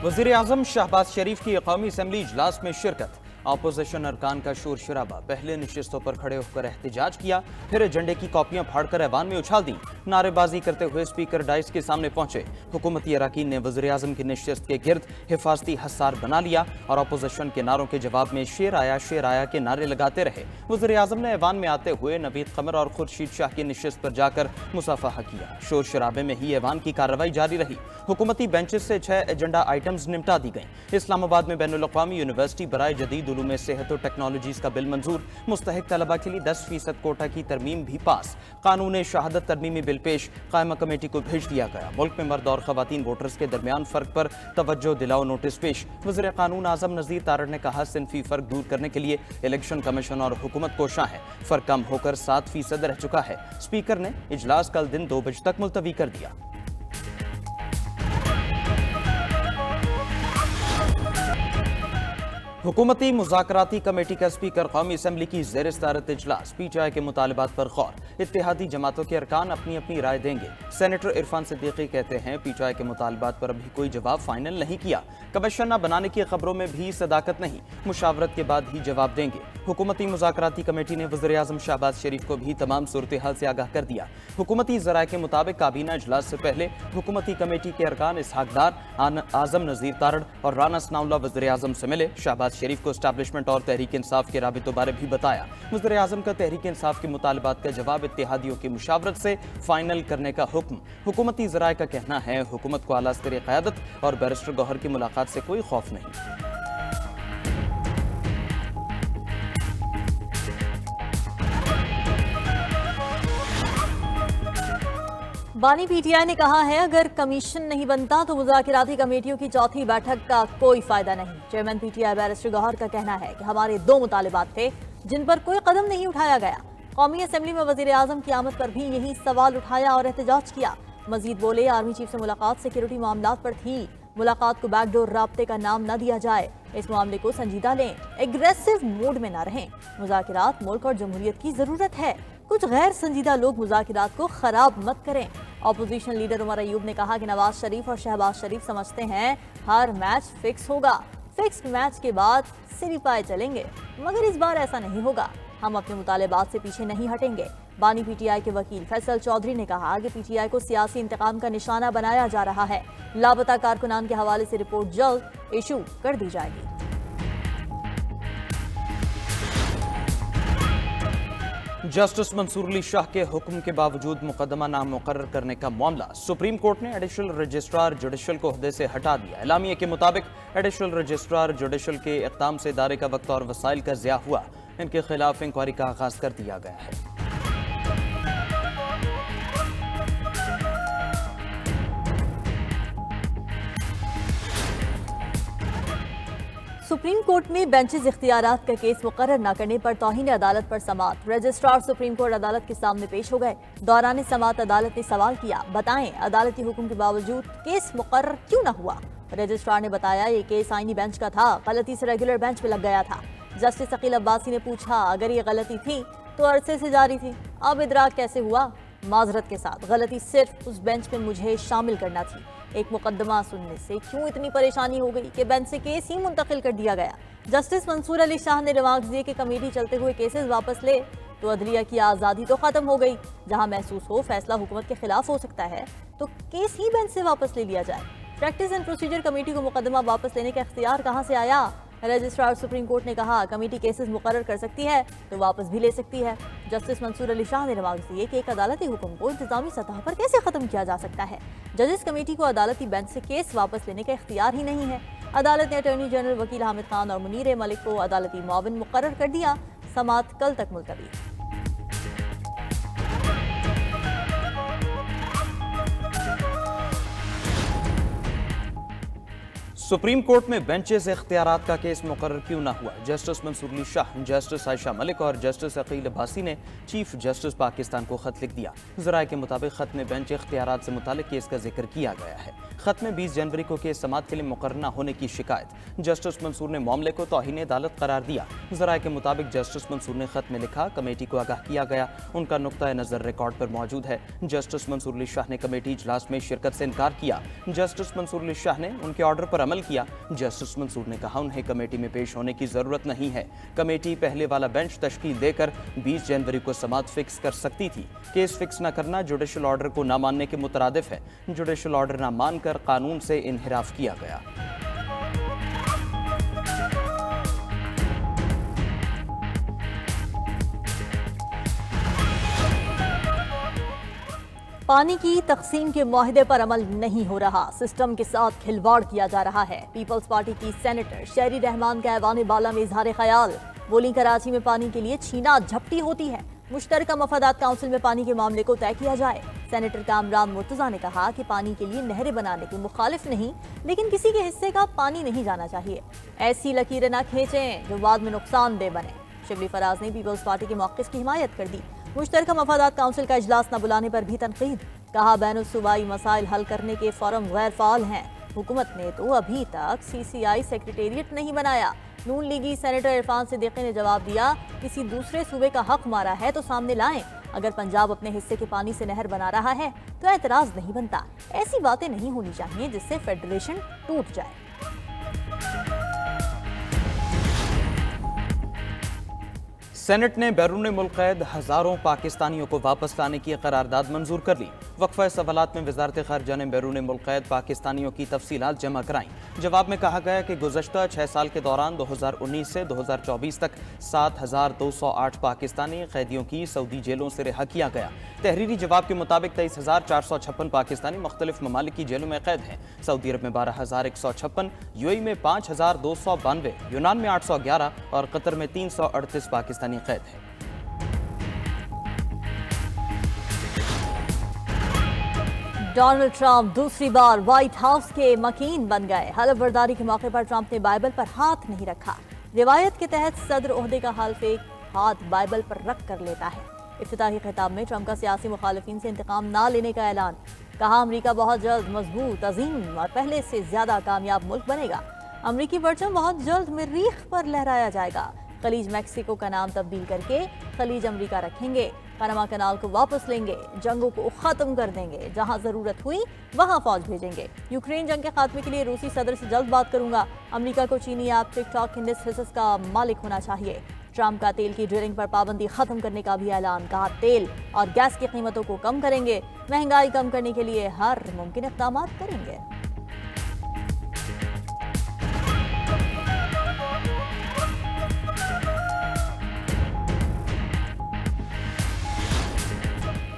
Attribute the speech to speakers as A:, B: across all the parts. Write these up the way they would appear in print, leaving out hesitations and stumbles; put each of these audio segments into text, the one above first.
A: वज़ीर आज़म शहबाज शरीफ की कौमी असम्बली इजलास में शिरकत। अपोजिशन अरकान का शोर शराबा। पहले नशिस्तों पर खड़े होकर एहतजाज किया, फिर एजेंडे की कॉपियां फाड़कर ऐवान में उछाल दी। नारेबाजी करते हुए स्पीकर डाइस के सामने पहुंचे। हुकूमती अरकान ने वज़ीर आज़म की नशिस्त के गिर्द हिफाजती हसार बना लिया और अपोजिशन के नारों के जवाब में शेर आया के नारे लगाते रहे। वज़ीर आज़म ने ऐवान में आते हुए नवीद कमर और खुर्शीद शाह की नशिस्त पर जाकर मुसाफहा किया। शोर शराबे में ही ऐवान की कार्रवाई जारी रही। हुकूमती बेंचेस से 6 एजेंडा आइटम्स निपटा दी गईं। इस्लामाबाद में बैनुल अक़वामी यूनिवर्सिटी बराए जदीद उलूम सेहत और टेक्नोलॉजीज का बिल मंजूर। मुस्तहिक तलबा के लिए 10% कोटा की तरमीम भी पास। कानून शहादत तरमीमी बिल पेश। कायमा कमेटी को भेज दिया गया। मुल्क में मर्द और खवातीन वोटर्स के दरमियान फर्क पर तवज्जो दिलाओ नोटिस पेश। वज़ीर कानून आज़म नज़ीर तारड़ ने कहा, सिनफी फर्क दूर करने के लिए इलेक्शन कमीशन और हुकूमत कोशां है। फर्क कम होकर 7% रह चुका है। स्पीकर ने इजलास कल दिन 2 बजे तक मुलतवी कर दिया। हुकूमती मुज़ाकराती कमेटी का स्पीकर कौमी असम्बली की ज़ेर सदारत इजलास। PTI के मुतालबात पर गौर। इत्तेहादी जमातों के अरकान अपनी अपनी राय देंगे। सेनेटर इरफान सिद्दीकी कहते हैं, PTI के मुतालबात पर अभी कोई जवाब फाइनल नहीं किया। कमीशन न बनाने की खबरों में भी सदाकत नहीं। मुशावरत के बाद ही जवाब देंगे। हुकूमती मुज़ाकराती कमेटी ने वज़ीर आज़म शहबाज शरीफ को भी तमाम सूरत हाल से आगाह कर दिया। हुकूमती ज़राए के मुताबिक काबीना इजलास से पहले हुकूमती कमेटी के अरकान इसहाक डार, आज़म नज़ीर तारड़ और राना सनाउल्लाह वज़ीर आज़म से मिले। शहबाज शरीफ को एस्टैब्लिशमेंट और तहरीक इंसाफ के राबितों बारे भी बताया। वज़ीर आज़म का तहरीक इंसाफ के मुतालबात का जवाब इत्तेहादियों की मुशावरत से फाइनल करने का हुक्म। हुकूमती ज़राए का कहना है, हुकूमत को आला स्तरी क़यादत और बैरिस्टर गौहर की मुलाकात से कोई खौफ नहीं।
B: बानी PTI ने कहा है, अगर कमीशन नहीं बनता तो मुज़ाकराती कमेटियों की चौथी बैठक का कोई फायदा नहीं। चेयरमैन PTI बैरिस्टर गौहर का कहना है कि हमारे 2 मुतालिबात थे जिन पर कोई कदम नहीं उठाया गया। कौमी असम्बली में वज़ीर आज़म की आमद पर भी यही सवाल उठाया और एहतजाज किया। मजीद बोले, आर्मी चीफ से मुलाकात सिक्योरिटी मामलात पर थी। मुलाकात को बैकडोर राब्ते का नाम न दिया जाए। इस मामले को संजीदा लें, एग्रेसिव मूड में न रहें। मुज़ाकरात मुल्क और जमहूरियत की ज़रूरत है। कुछ गैर संजीदा लोग मुज़ाकरात को खराब मत करें। अपोजिशन लीडर उमर अयूब ने कहा कि नवाज शरीफ और शहबाज शरीफ समझते हैं हर मैच फिक्स होगा। फिक्स्ड मैच के बाद सिरी पाए चलेंगे, मगर इस बार ऐसा नहीं होगा। हम अपने मुतालिबात से पीछे नहीं हटेंगे। बानी PTI के वकील फैसल चौधरी ने कहा कि PTI को सियासी इंतकाम का निशाना बनाया जा रहा है। लापता कारकुनान के हवाले से रिपोर्ट जल्द इशू कर दी जाएगी।
A: जस्टिस मंसूर अली शाह के हुक्म के बावजूद मुकदमा नाम मुकर्रर करने का मामला। सुप्रीम कोर्ट ने एडिशनल रजिस्ट्रार जुडिशल को ओहदे से हटा दिया। एलामिया के मुताबिक एडिशनल रजिस्ट्रार जुडिशल के इक़दाम से इदारे का वक्त और वसाइल का ज़िया हुआ। इनके खिलाफ इंक्वायरी का आगाज कर दिया गया है।
B: सुप्रीम कोर्ट में बेंचेस इख्तियारात का केस मुकर्रर न करने पर तौहीन अदालत पर समाअत। रजिस्ट्रार सुप्रीम कोर्ट अदालत के सामने पेश हो गए। दौरान समाअत अदालत ने सवाल किया, बताएं अदालती हुक्म के बावजूद केस मुकर्रर क्यों न हुआ। रजिस्ट्रार ने बताया, ये केस आईनी बेंच का था, गलती से रेगुलर बेंच पे लग गया था। जस्टिस अकील अब्बासी ने पूछा, अगर ये गलती थी तो अरसे से जारी थी, अब इदराक कैसे हुआ। माजरत के साथ, गलती सिर्फ उस बेंच में मुझे शामिल करना थी। एक मुकदमा सुनने से क्यों इतनी परेशानी हो गई कि बेंच से केस ही मुंतकिल कर दिया गया। जस्टिस मंसूर अली शाह ने रिमार्क्स दिए कि कमेटी चलते हुए केसेस वापस ले तो अदलिया की आज़ादी तो ख़त्म हो गई। जहां महसूस हो फैसला हुकूमत के खिलाफ हो सकता है तो केस ही बेंच से वापस ले लिया जाए। प्रैक्टिस एंड प्रोसीजर कमेटी को मुकदमा वापस लेने का इख्तियार कहाँ से आया। रजिस्ट्रार सुप्रीम कोर्ट ने कहा, कमेटी केसेस मुकर्रर कर सकती है तो वापस भी ले सकती है। जस्टिस मंसूर अली शाह ने रिमार्क्स दिए कि एक अदालती हुक्म को इंतजामी सतह पर कैसे ख़त्म किया जा सकता है। जजेस कमेटी को अदालती बेंच से केस वापस लेने का इख्तियार ही नहीं है। अदालत ने अटॉर्नी जनरल वकील हामिद खान और मुनीर मलिक को अदालती मुआविन मुकर्रर कर दिया। समाअत कल तक मुलतवी।
A: सुप्रीम कोर्ट में बेंचेस इख्तियारात का केस मुकर्रर क्यों ना हुआ। जस्टिस मंसूर अली शाह, जस्टिस आयशा मलिक और जस्टिस अकील अब्बासी ने चीफ जस्टिस पाकिस्तान को खत लिख दिया। ज़राए के मुताबिक खत में बेंच इख्तियारात से मुतालिक केस का जिक्र किया गया है। खत्म 20 जनवरी को केस समाअत के लिए मुकर्रर न होने की शिकायत। जस्टिस मंसूर ने मामले को तौहीन अदालत करार दिया। ज़राए के मुताबिक जस्टिस मंसूर ने खत में लिखा, कमेटी को आगाह किया गया, उनका नुक्ता नज़र रिकॉर्ड पर मौजूद है। जस्टिस मंसूर अली शाह ने कमेटी इजलास में शिरकत से इनकार किया। जस्टिस मंसूर अली शाह ने उनके ऑर्डर पर अमल किया। जस्टिस मंसूर ने कहा, उन्हें कमेटी में पेश होने की जरूरत नहीं है। कमेटी पहले वाला बेंच तश्कील देकर 20 जनवरी को समाअत फिक्स कर सकती थी। केस फिक्स न करना जुडिशल ऑर्डर को न मानने के मुतरादिफ है। जुडिशल ऑर्डर न मानकर कानून से इन्हिराफ किया गया।
B: पानी की तकसीम के मुआहदे पर अमल नहीं हो रहा, सिस्टम के साथ खिलवाड़ किया जा रहा है। पीपल्स पार्टी की सेनेटर शेरी रहमान का ऐवान बाला में इजहार ख्याल, बोली कराची में पानी के लिए छीना झपटी होती है, मुश्तरका मफादात काउंसिल में पानी के मामले को तय किया जाए। सेनेटर कामरान मुर्तजा ने कहा कि पानी के लिए नहरें बनाने की मुखालिफ नहीं, लेकिन किसी के हिस्से का पानी नहीं जाना चाहिए। ऐसी लकीरें न खींचें जो बाद में नुकसानदेह बने। शिबली फराज ने पीपल्स पार्टी के मौक़िफ़ की हिमायत कर दी। मुश्तरका मफादात काउंसिल का इजलास न बुलाने पर भी तनकीद, कहा बैनुल-सूबाई मसाइल हल करने के फोरम गैर फाल हैं। हुकूमत ने तो अभी तक CCI सेक्रेटेरिएट नहीं बनाया। नून लीगी सेनेटर इरफान सिद्दीकी ने जवाब दिया, किसी दूसरे सूबे का हक मारा है तो सामने लाएं। अगर पंजाब अपने हिस्से के पानी से नहर बना रहा है तो एतराज नहीं बनता। ऐसी बातें नहीं होनी चाहिए जिससे फेडरेशन टूट जाए।
A: सेनेट ने बैरून मुल्क कैद हज़ारों पाकिस्तानियों को वापस लाने की करारदाद मंजूर कर ली। वक्फा सवालात में वजारत खारजा ने बैरून मुल्क कैद पाकिस्तानियों की तफसीलात जमा कराईं। जवाब में कहा गया कि गुज़श्ता 6 साल के दौरान 2019 से 2024 तक 7,208 पाकिस्तानी कैदियों की सऊदी जेलों से रिहा किया गया। तहरीरी जवाब के मुताबिक 23,456 पाकिस्तानी मुख्तलिफ ममालिक की जेलों में कैद हैं। सऊदी अरब में 12,156, UAE में 5,292, यूनान में 811 और कतर में 338 पाकिस्तानी कैद है।
B: डोनाल्ड ट्रंप दूसरी बार व्हाइट हाउस के मकीन बन गए। हलफ बर्दारी के मौके पर ट्रंप ने बाइबल पर हाथ नहीं रखा। रिवायत के तहत सदर ओहदे का हल्फ एक हाथ बाइबल पर रख कर लेता है। इफ्तिताही खिताब में ट्रंप का सियासी मुखालिफिन से इंतकाम ना लेने का ऐलान, कहा अमरीका बहुत जल्द मजबूत, अजीम और पहले से ज्यादा कामयाब मुल्क बनेगा। अमरीकी परचम बहुत जल्द मरीख पर लहराया जाएगा। खलीज मैक्सिको का नाम तब्दील करके खलीज अमरीका रखेंगे। पनामा कनाल को वापस लेंगे। जंगों को खत्म कर देंगे। जहां जरूरत हुई वहां फौज भेजेंगे। यूक्रेन जंग के खात्मे के लिए रूसी सदर से जल्द बात करूंगा। अमरीका को चीनी ऐप टिकटॉक के निस्फ हिस्से का मालिक होना चाहिए। ट्रंप का तेल की ड्रिलिंग पर पाबंदी खत्म करने का भी ऐलान, कहा तेल और गैस की कीमतों को कम करेंगे। महंगाई कम करने के लिए हर मुमकिन इक़दाम करेंगे।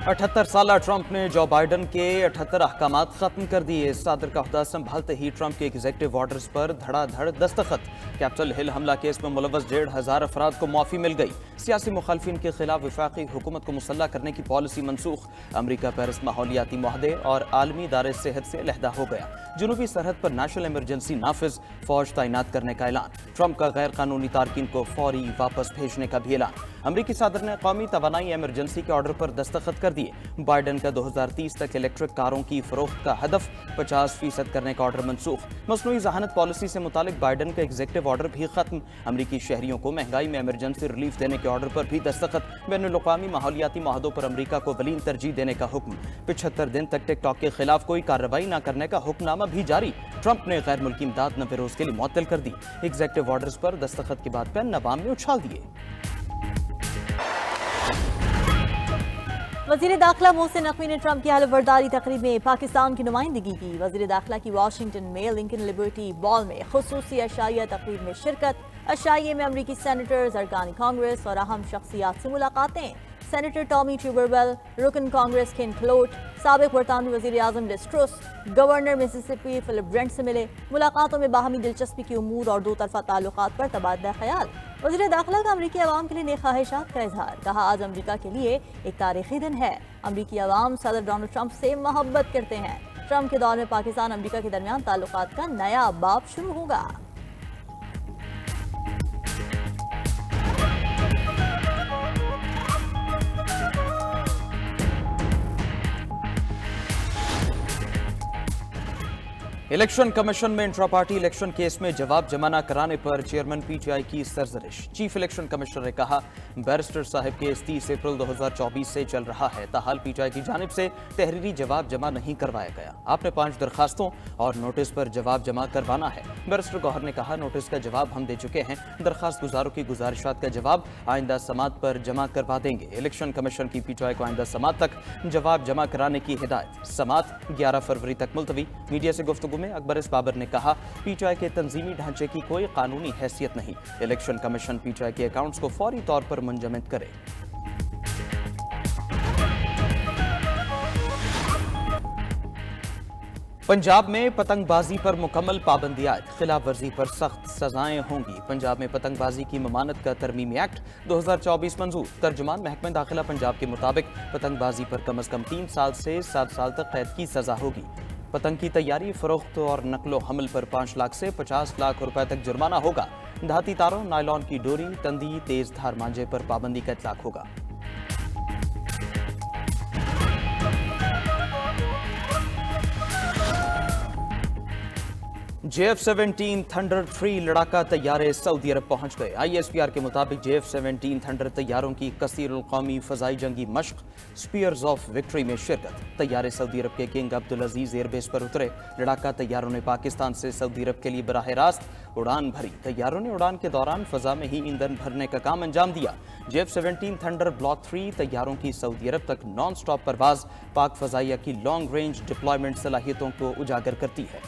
A: 78 साला ट्रंप ने जो बाइडन के 78 अहकामात खत्म कर दिए। सदर का ओहदा संभालते ही ट्रंप के एग्जीक्यूटिव ऑर्डर्स पर धड़ाधड़ दस्तखत। कैपिटल हिल हमला केस में मुलव्वस 1,500 अफराद को माफी मिल गई। सियासी मुखालफिन के खिलाफ वफाकी हुकूमत को मुसल्लह करने की पॉलिसी मनसूख। अमरीका पेरिस माहौलियाती मुआहदे और आलमी इदारे सेहत से अलहदा हो गया। जनूबी सरहद पर नेशनल इमरजेंसी नाफिज, फौज तैनात करने का ऐलान। ट्रंप का गैर कानूनी तारकिन को फौरी वापस भेजने का भी ऐलान। अमरीकी सदर ने कौमी तवानाई एमरजेंसी के ऑर्डर पर दस्तखत कर दिए। बाइडन का 2030 तक इलेक्ट्रिक कारों की फरोख्त का हदफ 50% करने का ऑर्डर मनसूख। मसनूई जहानत पॉलिसी से मुतालिक बाइडन का एग्जीक्यूटिव ऑर्डर भी खत्म। अमरीकी शहरियों को महंगाई में एमरजेंसी रिलीफ देने के ऑर्डर पर भी दस्तखत। बैनुल-अक़वामी माहौलियाती मुआहदों पर अमरीका को वलीन तरजीह देने का हुक्म। 75 दिन तक टिकटॉक के खिलाफ कोई कार्रवाई न करने का हुक्मनामा भी जारी। ट्रंप ने गैर मुल्की इमदाद 90 रोज के लिए मुअत्तल कर दी। एग्जीक्यूटिव ऑर्डर्स पर दस्तखत के बाद पेन नवाम में उछाल दिए।
B: वज़ीर दाखिला मोहसिन नकवी ने ट्रंप की हलफबर्दारी तकरीब में पाकिस्तान की नुमाइंदगी की। वज़ीर दाखिला की वाशिंगटन में लिंकन लिबर्टी बॉल में खुसूसी अशाइया तकरीब में शिरकत। अशाइये में अमरीकी सेनेटर्स, अरकान कांग्रेस और अहम शख्सियात से मुलाकातें। सेनेटर टॉमी ट्यूबरवेल, रुकन कांग्रेस केन क्लोट, साबिक बरतानवी वज़ीर आज़म Liz Truss, governor Mississippi Philip Bryant से मिले। मुलाकातों में बाहमी दिलचस्पी की उमूर और दो तरफा ताल्लुकात पर तबादला ख्याल। वज़ीर दाखिला का अमरीकी अवाम के लिए नेक ख्वाहिशात का इजहार, कहा आज अमरीका के लिए एक तारीखी दिन है। अमरीकी अवाम सदर डोनाल्ड ट्रंप से मोहब्बत करते हैं। ट्रंप के दौर में पाकिस्तान अमरीका के दरमियान ताल्लुकात का नया बाब शुरू होगा।
A: इलेक्शन कमीशन में इंट्रा पार्टी इलेक्शन केस में जवाब जमा न कराने पर चेयरमैन पीटीआई की सरजरिश। चीफ इलेक्शन कमिश्नर ने कहा, बैरिस्टर साहब केस 30 अप्रैल 2024 से चल रहा है, ताहाल पीटीआई की जानिब से तहरीरी जवाब जमा नहीं करवाया गया। आपने 5 दरखास्तों और नोटिस पर जवाब जमा करवाना है। बैरिस्टर गौहर ने कहा, नोटिस का जवाब हम दे चुके हैं, दरखास्त गुजारों की गुजारिशात का जवाब आइंदा समात पर जमा करवा देंगे। इलेक्शन कमीशन की पीटीआई को आइंदा समात तक जवाब जमा कराने की हिदायत। समात 11 फरवरी तक मुलतवी। मीडिया से गुफ्तगू में अकबर इस बाबर ने कहा, पीटीआई के तंजीमी ढांचे की कोई कानूनी हैसियत नहीं। इलेक्शन कमीशन पीटीआई के अकाउंट्स को फौरी तौर पर मुंजमद करे। पंजाब में पतंगबाजी पर मुकम्मल पाबंदी आयद, खिलाफ वर्जी पर सख्त सजाएं होंगी। पंजाब में पतंगबाजी की ममानत का तरमीमी एक्ट 2024 मंजूर। तर्जुमान महकमे दाखिला पंजाब के मुताबिक पतंगबाजी पर कम अज कम 3 साल से 7 साल तक कैद की सजा होगी। पतंग की तैयारी, फरोख्त और नकलो हमल पर 5 लाख से 50 लाख रुपए तक जुर्माना होगा। धाती तारों, नायलॉन की डोरी, तंदी, तेज धार मांझे पर पाबंदी का इतलाक होगा। JF-17 थंडर 3 लड़ाका तैयारे सऊदी अरब पहुंच गए। ISPR के मुताबिक JF-17 थंडर तैयारों की कसीरुल कौमी फजाई जंगी मश्क स्पीयर्स ऑफ विक्ट्री में शिरकत। तैयारे सऊदी अरब के किंग अब्दुल अजीज एयरबेस पर उतरे। लड़ाका तैयारों ने पाकिस्तान से सऊदी अरब के लिए बराह रास्त उड़ान भरी। तैयारों ने उड़ान के दौरान फजा में ही ईंधन भरने का काम अंजाम दिया। JF-17 थंडर ब्लॉक 3 तैयारों की सऊदी अरब तक नॉन स्टॉप परवाज पाक फजाइया की लॉन्ग रेंज डिप्लॉयमेंट सलाहियतों को उजागर करती है।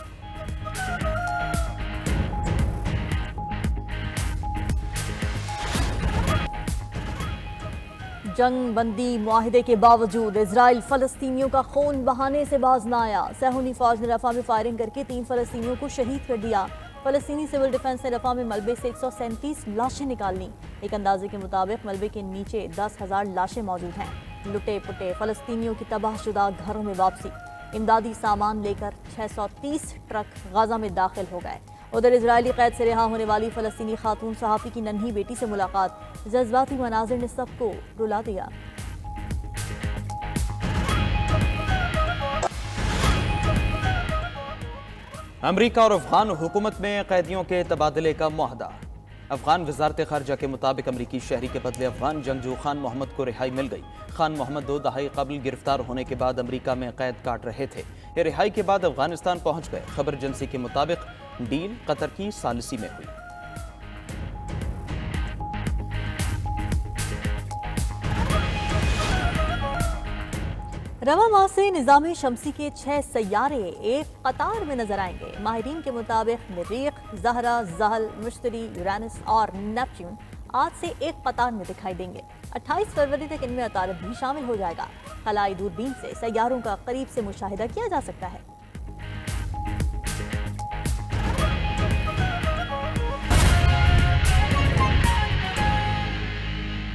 B: जंग बंदी मुआहिदे के बावजूद इजराइल फलस्तीनियों का खून बहाने से बाज न आया। सहूनी फौज ने रफा में फायरिंग करके 3 फलस्तीनियों को शहीद कर दिया। फलस्तीनी सिविल डिफेंस ने रफा में मलबे से 137 लाशें निकाली। एक अंदाजे के मुताबिक मलबे के नीचे 10,000 लाशें मौजूद हैं। लुटे पुटे फलस्तीनियों की तबाहशुदा घरों में वापसी। इमदादी सामान लेकर 630 ट्रक गाजा में दाखिल हो गए। उधर इजरायली कैद से रिहा होने वाली फलस्तीनी खातून सहाफ़ी की नन्ही बेटी से मुलाकात। जज्बाती मनाजिर ने सबको रुला दिया।
A: अमरीका और अफगान हुकूमत में कैदियों के तबादले का मुआहदा। अफगान वजारत खारजा के मुताबिक अमरीकी शहरी के बदले अफगान जंगजू खान मोहम्मद को रिहाई मिल गई। खान मोहम्मद 2 दहाई कबल गिरफ्तार होने के बाद अमरीका में कैद काट रहे थे। ये रिहाई के बाद अफगानिस्तान पहुंच गए। खबर एजेंसी के मुताबिक डील कतर की सालिसी में हुई।
B: रवा माह से निज़ाम शमसी के 6 सैयारे एक कतार में नजर आएंगे। माहिरीन के मुताबिक मरीख, ज़हरा, ज़हल, मुश्तरी, यूरेनस और नेपच्यून आज से एक कतार में दिखाई देंगे। 28 फरवरी तक इनमें अतारब भी शामिल हो जाएगा। खलाई दूरबीन से सैयारों का करीब से मुशाहिदा किया जा सकता है।